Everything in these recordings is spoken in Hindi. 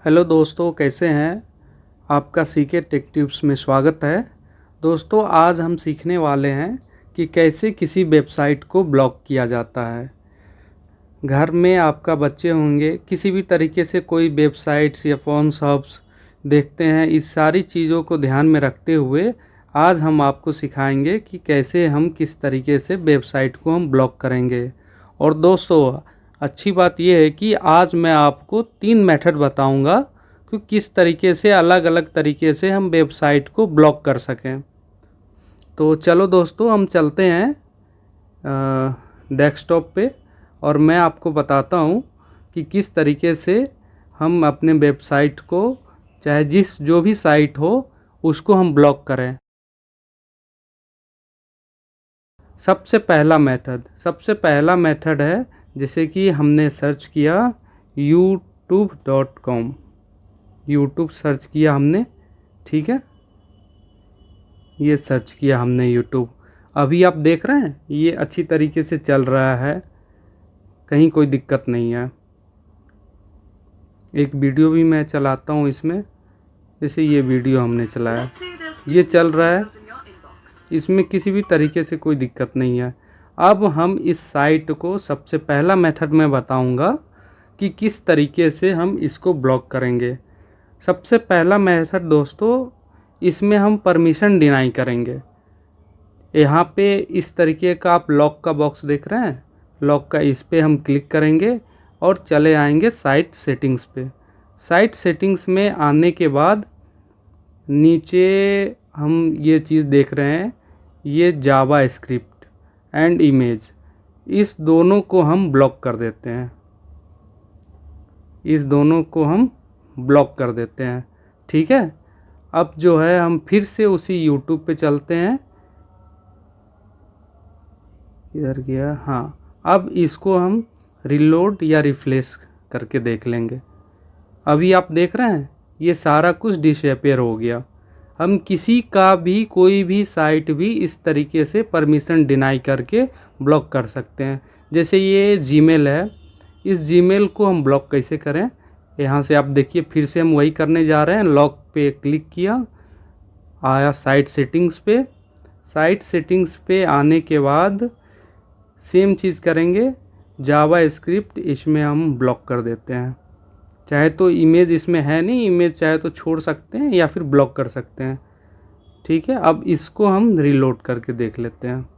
हेलो दोस्तों, कैसे हैं? आपका सीके टेक टिप्स में स्वागत है। दोस्तों, आज हम सीखने वाले हैं कि कैसे किसी वेबसाइट को ब्लॉक किया जाता है। घर में आपका बच्चे होंगे, किसी भी तरीके से कोई वेबसाइट्स या फ़ोन शॉप्स देखते हैं। इस सारी चीज़ों को ध्यान में रखते हुए आज हम आपको सिखाएंगे कि कैसे हम किस तरीके से वेबसाइट को हम ब्लॉक करेंगे। और दोस्तों, अच्छी बात यह है कि आज मैं आपको 3 मेथड बताऊंगा कि किस तरीके से अलग अलग तरीके से हम वेबसाइट को ब्लॉक कर सकें। तो चलो दोस्तों, हम चलते हैं डेस्कटॉप पे और मैं आपको बताता हूँ कि किस तरीके से हम अपने वेबसाइट को, चाहे जो भी साइट हो, उसको हम ब्लॉक करें। सबसे पहला मेथड है, जैसे कि हमने सर्च किया youtube.com। यूट्यूब सर्च किया हमने, ठीक है। ये सर्च किया हमने यूट्यूब। अभी आप देख रहे हैं ये अच्छी तरीके से चल रहा है, कहीं कोई दिक्कत नहीं है। एक वीडियो भी मैं चलाता हूँ इसमें, जैसे ये वीडियो हमने चलाया, ये चल रहा है, इसमें किसी भी तरीके से कोई दिक्कत नहीं है। अब हम इस साइट को, सबसे पहला मेथड मैं बताऊंगा कि किस तरीके से हम इसको ब्लॉक करेंगे। सबसे पहला मेथड दोस्तों, इसमें हम परमिशन डिनाई करेंगे। यहाँ पे इस तरीके का आप लॉक का बॉक्स देख रहे हैं, लॉक का, इस पे हम क्लिक करेंगे और चले आएंगे साइट सेटिंग्स पे। साइट सेटिंग्स में आने के बाद नीचे हम ये चीज़ देख रहे हैं, ये जावा स्क्रिप्ट एंड इमेज, इस दोनों को हम ब्लॉक कर देते हैं। इस दोनों को हम ब्लॉक कर देते हैं, ठीक है। अब जो है हम फिर से उसी यूट्यूब पे चलते हैं। इधर गया, हाँ। अब इसको हम रिलोड या रिफ्रेश करके देख लेंगे। अभी आप देख रहे हैं ये सारा कुछ डिसअपीयर हो गया। हम किसी का भी, कोई भी साइट भी इस तरीके से परमिशन डिनाई करके ब्लॉक कर सकते हैं। जैसे ये जीमेल है, इस जीमेल को हम ब्लॉक कैसे करें, यहाँ से आप देखिए, फिर से हम वही करने जा रहे हैं। लॉक पे क्लिक किया, आया साइट सेटिंग्स पे। साइट सेटिंग्स पे आने के बाद सेम चीज़ करेंगे, जावा स्क्रिप्ट इसमें हम ब्लॉक कर देते हैं। चाहे तो इमेज इसमें है नहीं, इमेज चाहे तो छोड़ सकते हैं या फिर ब्लॉक कर सकते हैं, ठीक है। अब इसको हम रिलोड करके देख लेते हैं।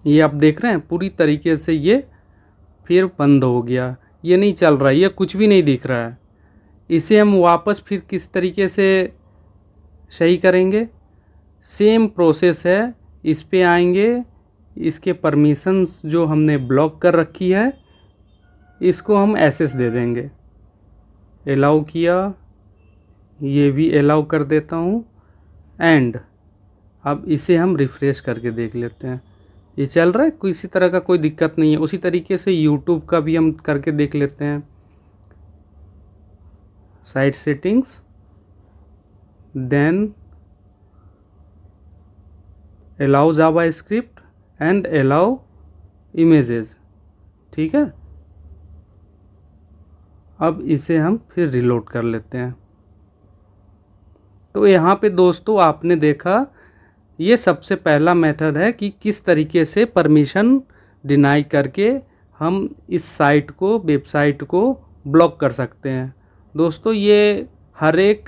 ये आप देख रहे हैं पूरी तरीके से ये फिर बंद हो गया, ये नहीं चल रहा है, ये कुछ भी नहीं दिख रहा है। इसे हम वापस फिर किस तरीके से सही करेंगे, सेम प्रोसेस है। इस पे आएंगे, इसके परमिशंस जो हमने ब्लॉक कर रखी है इसको हम एक्सेस दे देंगे। अलाउ किया, ये भी अलाउ कर देता हूँ, एंड अब इसे हम रिफ्रेश करके देख लेते हैं। ये चल रहा है, किसी तरह का कोई दिक्कत नहीं है। उसी तरीके से यूट्यूब का भी हम करके देख लेते हैं। Site settings, then allow JavaScript and allow images, ठीक है। अब इसे हम फिर रिलोड कर लेते हैं। तो यहाँ पे दोस्तों आपने देखा, ये सबसे पहला मेथड है कि किस तरीके से परमिशन डिनाई करके हम इस साइट को, वेबसाइट को ब्लॉक कर सकते हैं। दोस्तों, ये हर एक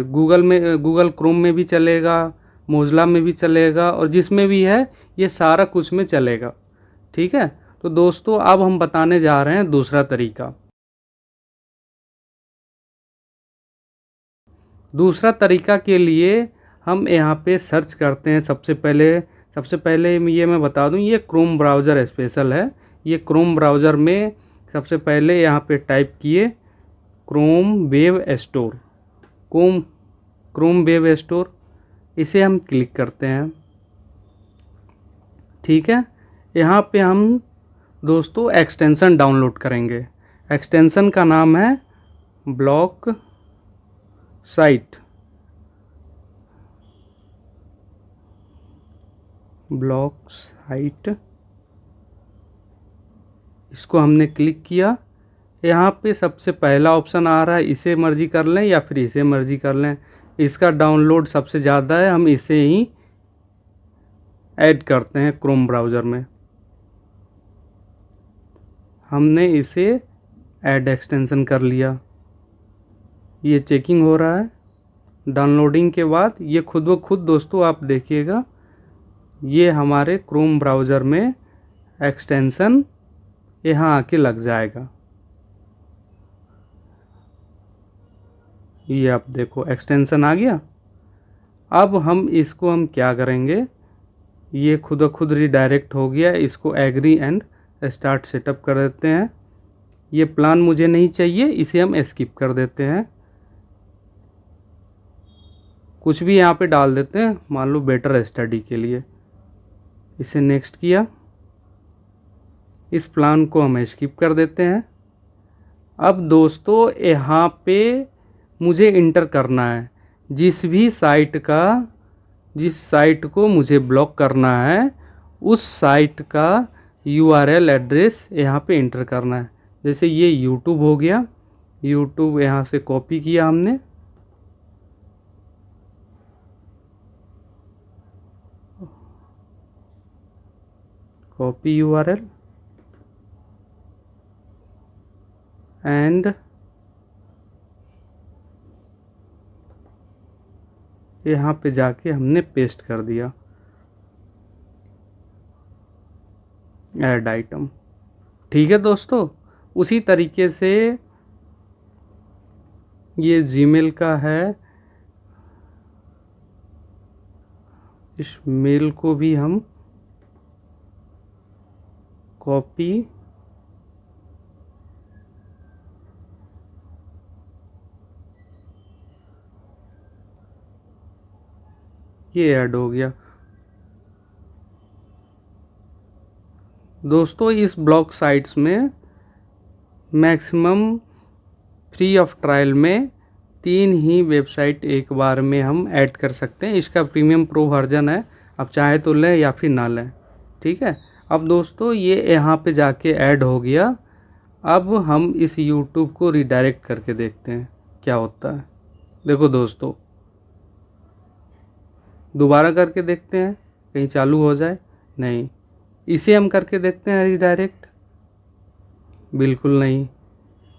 गूगल में, गूगल क्रोम में भी चलेगा, मोज़िला में भी चलेगा, और जिसमें भी है ये सारा कुछ में चलेगा, ठीक है। तो दोस्तों, अब हम बताने जा रहे हैं दूसरा तरीका। दूसरा तरीका के लिए हम यहाँ पे सर्च करते हैं। सबसे पहले ये मैं बता दूँ, ये क्रोम ब्राउज़र स्पेशल है। ये क्रोम ब्राउज़र में सबसे पहले यहाँ पे टाइप किए Chrome web store, Chrome web store, इसे हम क्लिक करते हैं, ठीक है। यहाँ पे हम दोस्तों एक्सटेंशन डाउनलोड करेंगे। एक्सटेंशन का नाम है ब्लॉक साइट, ब्लॉक साइट। इसको हमने क्लिक किया, यहाँ पे सबसे पहला ऑप्शन आ रहा है, इसे मर्जी कर लें या फिर इसे मर्जी कर लें। इसका डाउनलोड सबसे ज़्यादा है, हम इसे ही ऐड करते हैं क्रोम ब्राउज़र में। हमने इसे ऐड एक्सटेंशन कर लिया। ये चेकिंग हो रहा है। डाउनलोडिंग के बाद ये खुद ब खुद दोस्तों आप देखिएगा, ये हमारे क्रोम ब्राउज़र में एक्सटेंशन यहाँ आके लग जाएगा। ये आप देखो एक्सटेंशन आ गया। अब हम क्या करेंगे, ये खुद ब खुद रीडायरेक्ट हो गया। इसको एग्री एंड स्टार्ट सेटअप कर देते हैं। ये प्लान मुझे नहीं चाहिए, इसे हम स्किप कर देते हैं। कुछ भी यहाँ पे डाल देते हैं, मान लो बेटर स्टडी के लिए। इसे नेक्स्ट किया। इस प्लान को हम स्किप कर देते हैं। अब दोस्तों यहाँ पे मुझे इंटर करना है जिस साइट को मुझे ब्लॉक करना है, उस साइट का URL एड्रेस यहाँ पे इंटर करना है। जैसे ये YouTube हो गया, YouTube यहाँ से कॉपी किया हमने, कॉपी URL एंड यहाँ पे जाके हमने पेस्ट कर दिया ऐड आइटम। ठीक है दोस्तों, उसी तरीके से ये जीमेल का है, इस मेल को भी हम कॉपी ये ऐड हो गया। दोस्तों इस ब्लॉग साइट्स में मैक्सिमम फ्री ऑफ ट्रायल में 3 ही वेबसाइट एक बार में हम ऐड कर सकते हैं। इसका प्रीमियम प्रो वर्जन है, आप चाहे तो लें या फिर ना लें। ठीक है, अब दोस्तों ये यहाँ पे जाके ऐड हो गया। अब हम इस YouTube को रीडायरेक्ट करके देखते हैं क्या होता है। देखो दोस्तों, दोबारा करके देखते हैं कहीं चालू हो जाए। नहीं, इसे हम करके देखते हैं रीडायरेक्ट, बिल्कुल नहीं।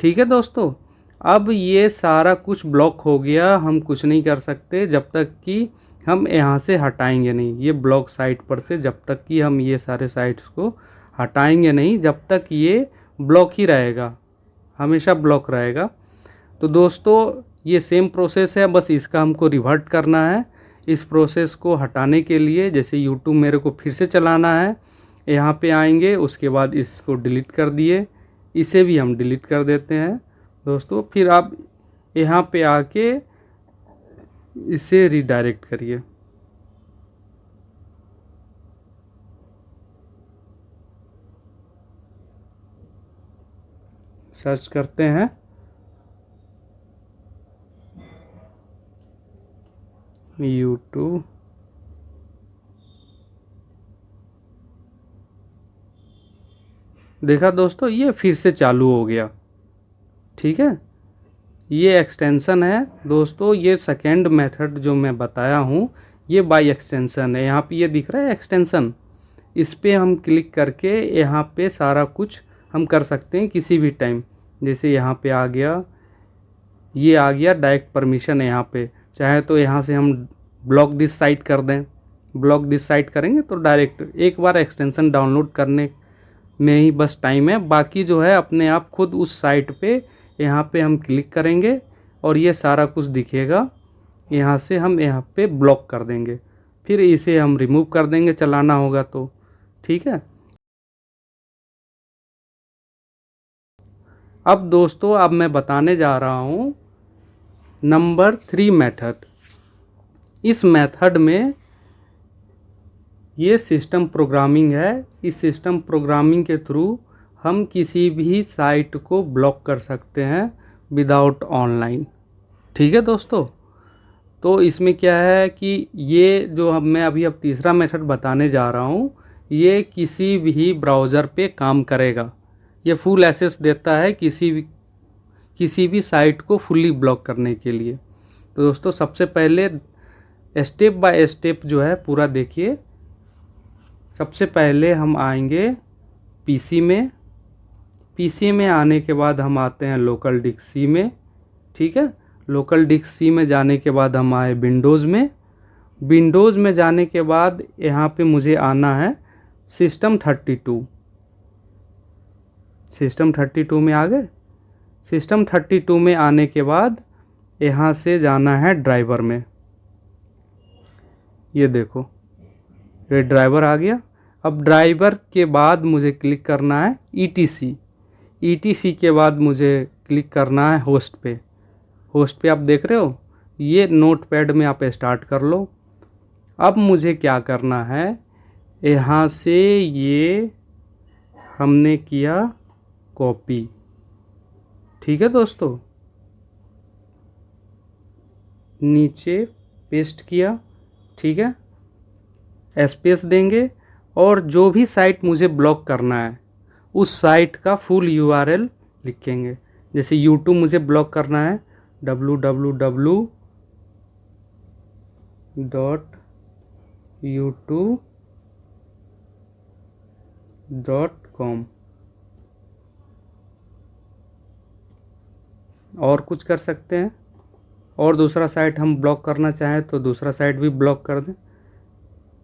ठीक है दोस्तों, अब ये सारा कुछ ब्लॉक हो गया, हम कुछ नहीं कर सकते जब तक कि हम यहाँ से हटाएंगे नहीं ये ब्लॉक साइट पर से। जब तक कि हम ये सारे साइट्स को हटाएंगे नहीं, जब तक ये ब्लॉक ही रहेगा, हमेशा ब्लॉक रहेगा। तो दोस्तों ये सेम प्रोसेस है, बस इसका हमको रिवर्ट करना है। इस प्रोसेस को हटाने के लिए जैसे YouTube मेरे को फिर से चलाना है, यहाँ पे आएंगे, उसके बाद इसको डिलीट कर दिए, इसे भी हम डिलीट कर देते हैं दोस्तों। फिर आप यहाँ पे आके इसे रीडायरेक्ट करिए। सर्च करते हैं YouTube, देखा दोस्तों ये फिर से चालू हो गया। ठीक है, ये एक्सटेंशन है दोस्तों। ये सेकेंड मेथड जो मैं बताया हूँ ये बाय एक्सटेंशन है। यहाँ पे ये दिख रहा है एक्सटेंशन, इस पे हम क्लिक करके यहाँ पे सारा कुछ हम कर सकते हैं किसी भी टाइम। जैसे यहाँ पे आ गया, ये आ गया डायरेक्ट परमिशन है। यहाँ पे चाहे तो यहाँ से हम ब्लॉक दिस साइट कर दें, ब्लॉक दिस साइट करेंगे तो डायरेक्ट एक बार एक्सटेंशन डाउनलोड करने में ही बस टाइम है। बाकी जो है अपने आप खुद उस साइट पे यहाँ पे हम क्लिक करेंगे और ये सारा कुछ दिखेगा। यहाँ से हम यहाँ पे ब्लॉक कर देंगे, फिर इसे हम रिमूव कर देंगे चलाना होगा तो। ठीक है, अब दोस्तों अब मैं बताने जा रहा हूँ नंबर 3 मेथड। इस मेथड में ये सिस्टम प्रोग्रामिंग है। इस सिस्टम प्रोग्रामिंग के थ्रू हम किसी भी साइट को ब्लॉक कर सकते हैं विदाउट ऑनलाइन। ठीक है दोस्तों, तो इसमें क्या है कि ये जो मैं अब तीसरा मेथड बताने जा रहा हूँ ये किसी भी ब्राउज़र पे काम करेगा। ये फुल एक्सेस देता है किसी भी साइट को फुल्ली ब्लॉक करने के लिए। तो दोस्तों सबसे पहले स्टेप बाय स्टेप जो है पूरा देखिए। सबसे पहले हम आएंगे पीसी में। पीसी में आने के बाद हम आते हैं लोकल डिस्क सी में, ठीक है। लोकल डिस्क सी में जाने के बाद हम आए विंडोज़ में। विंडोज़ में जाने के बाद यहाँ पे मुझे आना है System32। System32 में आ गए। System32 में आने के बाद यहाँ से जाना है ड्राइवर में। ये देखो ये ड्राइवर आ गया। अब ड्राइवर के बाद मुझे क्लिक करना है ETC। ETC के बाद मुझे क्लिक करना है होस्ट पे। होस्ट पे आप देख रहे हो, ये नोटपैड में आप स्टार्ट कर लो। अब मुझे क्या करना है, यहाँ से ये हमने किया कॉपी, ठीक है दोस्तों, नीचे पेस्ट किया, ठीक है। स्पेस देंगे और जो भी साइट मुझे ब्लॉक करना है उस साइट का फुल URL लिखेंगे। जैसे YouTube मुझे ब्लॉक करना है www.youtube.com। और कुछ कर सकते हैं, और दूसरा साइट हम ब्लॉक करना चाहें तो दूसरा साइट भी ब्लॉक कर दें।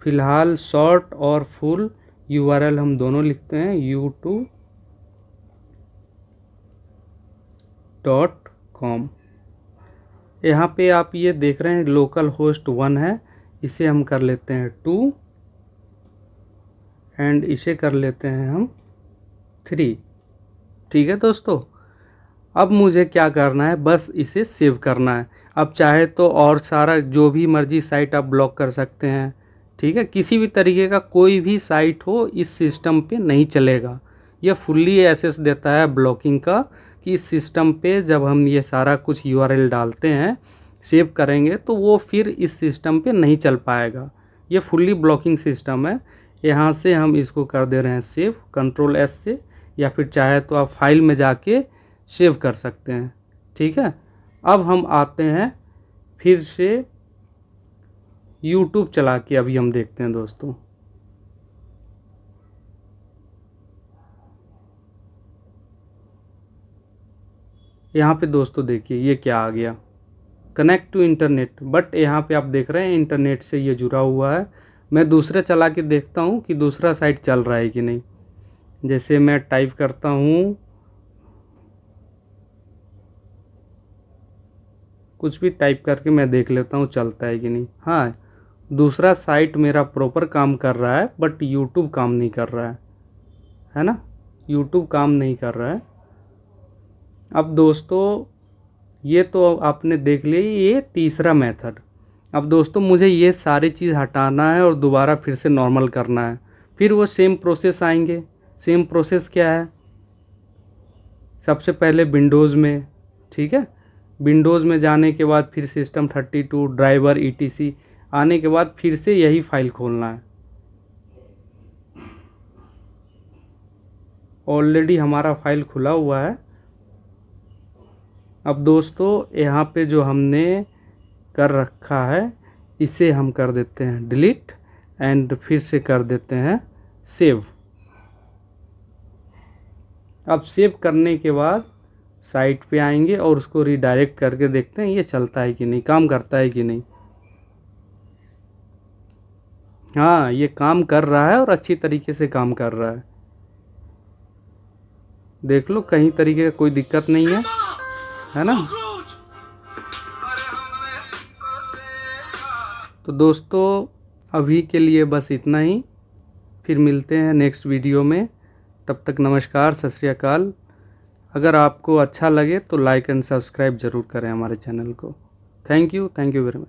फिलहाल शॉर्ट और फुल URL हम दोनों लिखते हैं youtube.com। यहाँ पे आप ये देख रहे हैं लोकल होस्ट 1 है, इसे हम कर लेते हैं 2 एंड इसे कर लेते हैं हम 3, ठीक है दोस्तों। अब मुझे क्या करना है, बस इसे सेव करना है। अब चाहे तो और सारा जो भी मर्जी साइट आप ब्लॉक कर सकते हैं, ठीक है। किसी भी तरीके का कोई भी साइट हो इस सिस्टम पे नहीं चलेगा। यह फुल्ली एक्सेस देता है ब्लॉकिंग का कि इस सिस्टम पे जब हम ये सारा कुछ URL डालते हैं, सेव करेंगे, तो वो फिर इस सिस्टम पे नहीं चल पाएगा। ये फुल्ली ब्लॉकिंग सिस्टम है। यहाँ से हम इसको कर दे रहे हैं सेव Ctrl+S से, या फिर चाहे तो आप फाइल में जाके सेव कर सकते हैं, ठीक है। अब हम आते हैं फिर से YouTube चला के अभी हम देखते हैं दोस्तों। यहाँ पे दोस्तों देखिए ये क्या आ गया, कनेक्ट टू इंटरनेट। बट यहाँ पे आप देख रहे हैं इंटरनेट से ये जुड़ा हुआ है। मैं दूसरा चला के देखता हूँ कि दूसरा साइट चल रहा है कि नहीं। जैसे मैं टाइप करता हूँ कुछ भी टाइप करके मैं देख लेता हूँ चलता है कि नहीं। हाँ, दूसरा साइट मेरा प्रॉपर काम कर रहा है बट YouTube काम नहीं कर रहा है ना। YouTube काम नहीं कर रहा है। अब दोस्तों ये तो आपने देख लिया, ये तीसरा मेथड। अब दोस्तों मुझे ये सारी चीज़ हटाना है और दोबारा फिर से नॉर्मल करना है। फिर वो सेम प्रोसेस आएंगे। सेम प्रोसेस क्या है, सबसे पहले विंडोज़ में, ठीक है। विंडोज़ में जाने के बाद फिर System32 ड्राइवर ETC आने के बाद फिर से यही फाइल खोलना है। ऑलरेडी हमारा फाइल खुला हुआ है। अब दोस्तों यहाँ पे जो हमने कर रखा है इसे हम कर देते हैं डिलीट एंड फिर से कर देते हैं सेव। अब सेव करने के बाद साइट पे आएंगे और उसको रीडायरेक्ट करके देखते हैं ये चलता है कि नहीं, काम करता है कि नहीं। हाँ, ये काम कर रहा है और अच्छी तरीके से काम कर रहा है। देख लो, कहीं तरीके का कोई दिक्कत नहीं है ना। तो दोस्तों अभी के लिए बस इतना ही, फिर मिलते हैं नेक्स्ट वीडियो में। तब तक नमस्कार, सत श्री अकाल। अगर आपको अच्छा लगे तो लाइक एंड सब्सक्राइब ज़रूर करें हमारे चैनल को। Thank you very much.